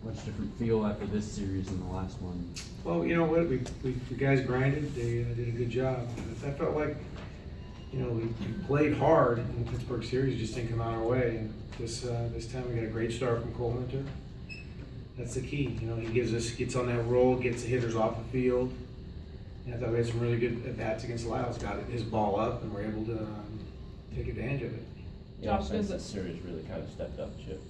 much different feel after this series than the last one? Well, you know what, the guys grinded, they did a good job. I felt like, you know, we played hard in the Pittsburgh series, just didn't come out our way. And this time we got a great start from Cole Minter. That's the key, you know, he gets on that roll, gets the hitters off the field. And I thought we had some really good at-bats against Lyles, got his ball up, and we're able to take advantage of it. The offense this series really kind of stepped up, Chip.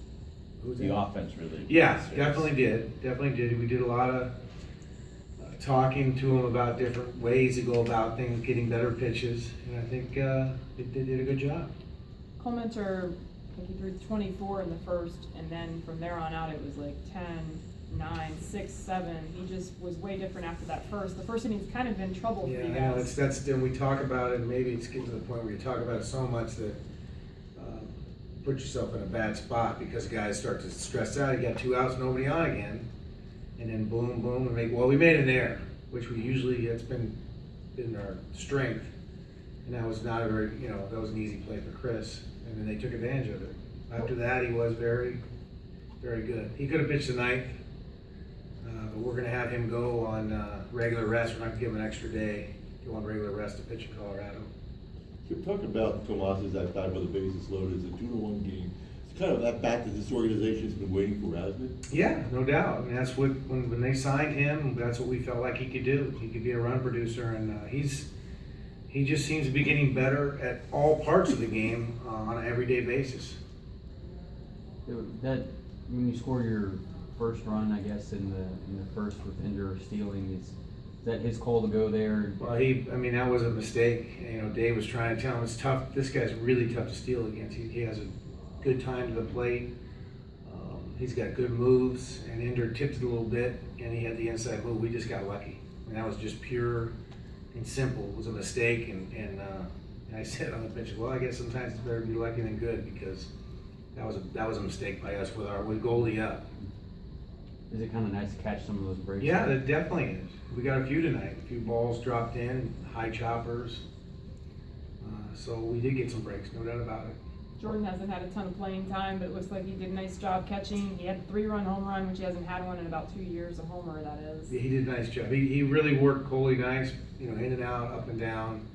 Who's The that? offense really. Yeah, definitely did. We did a lot of talking to him about different ways to go about things, getting better pitches, and I think they did a good job. Colemanter, I think he threw 24 in the first, and then from there on out it was like 10, 9, 6, 7. He just was way different after that first. The first inning's kind of been trouble for you guys. Yeah, I know, that's, and we talk about it, and maybe it's getting to the point where you talk about it so much that put yourself in a bad spot because guys start to stress out. You got 2 outs, nobody on again, and then boom, boom, and we made an error, which we usually, it's been our strength, and that was not a very, you know, that was an easy play for Chris, and then they took advantage of it. After that, he was very, very good. He could have pitched the ninth, but we're going to have him go on regular rest. We're not going to give him an extra day. Go on regular rest to pitch in Colorado. You're talking about Tomas's at bat with the bases loaded. It's a 2-1 game. It's kind of that bat that this organization's been waiting for, hasn't it? Yeah, no doubt. I mean, that's what when they signed him, that's what we felt like he could do. He could be a run producer, and he just seems to be getting better at all parts of the game on an everyday basis. That when you score your first run, I guess in the first with Ender stealing, is that his call to go there? Well, that was a mistake. You know, Dave was trying to tell him it's tough. This guy's really tough to steal against. He has a good time to the plate. He's got good moves, and Ender tipped it a little bit, and he had the inside move. We just got lucky. And that was just pure and simple. It was a mistake, and I said on the bench, well, I guess sometimes it's better to be lucky than good because that was a mistake by us with goalie up. Is it kind of nice to catch some of those breaks? Yeah, it definitely is. We got a few tonight. A few balls dropped in, high choppers. So we did get some breaks, no doubt about it. Jordan hasn't had a ton of playing time, but it looks like he did a nice job catching. He had a 3-run home run, which he hasn't had one in about 2 years, a homer that is. Yeah, he did a nice job. He really worked Coley nice, you know, in and out, up and down.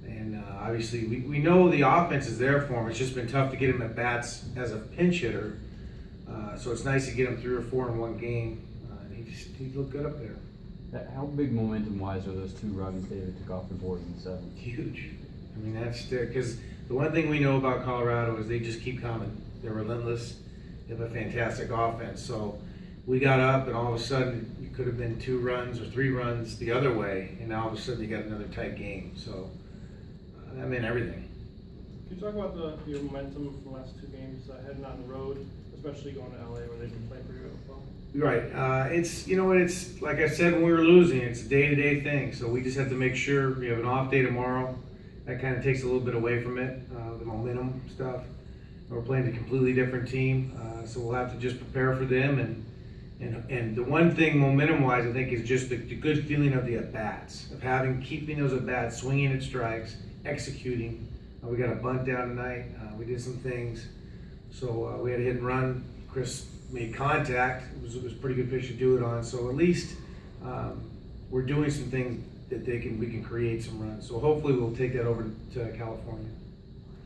And obviously we know the offense is there for him. It's just been tough to get him at bats as a pinch hitter. So it's nice to get him 3 or 4 in one game. He looked good up there. How big momentum-wise are those 2 runs David took off the board in the 7th? Huge. I mean, that's because the one thing we know about Colorado is they just keep coming. They're relentless. They have a fantastic offense. So we got up, and all of a sudden, it could have been 2 runs or 3 runs the other way, and now all of a sudden you got another tight game. So that meant everything. Can you talk about your momentum from the last 2 games heading on the road, especially going to LA where they've been playing pretty well? Right. It's, you know what, it's like I said when we were losing, it's a day-to-day thing. So we just have to make sure we have an off day tomorrow. That kind of takes a little bit away from it, the momentum stuff. We're playing a completely different team, so we'll have to just prepare for them. And the one thing momentum-wise, I think, is just the good feeling of the at-bats, of keeping those at-bats, swinging at strikes, executing. We got a bunt down tonight. We did some things. So we had a hit and run. Chris made contact. It was a pretty good pitch to do it on. So at least we're doing some things that we can create some runs. So hopefully we'll take that over to California.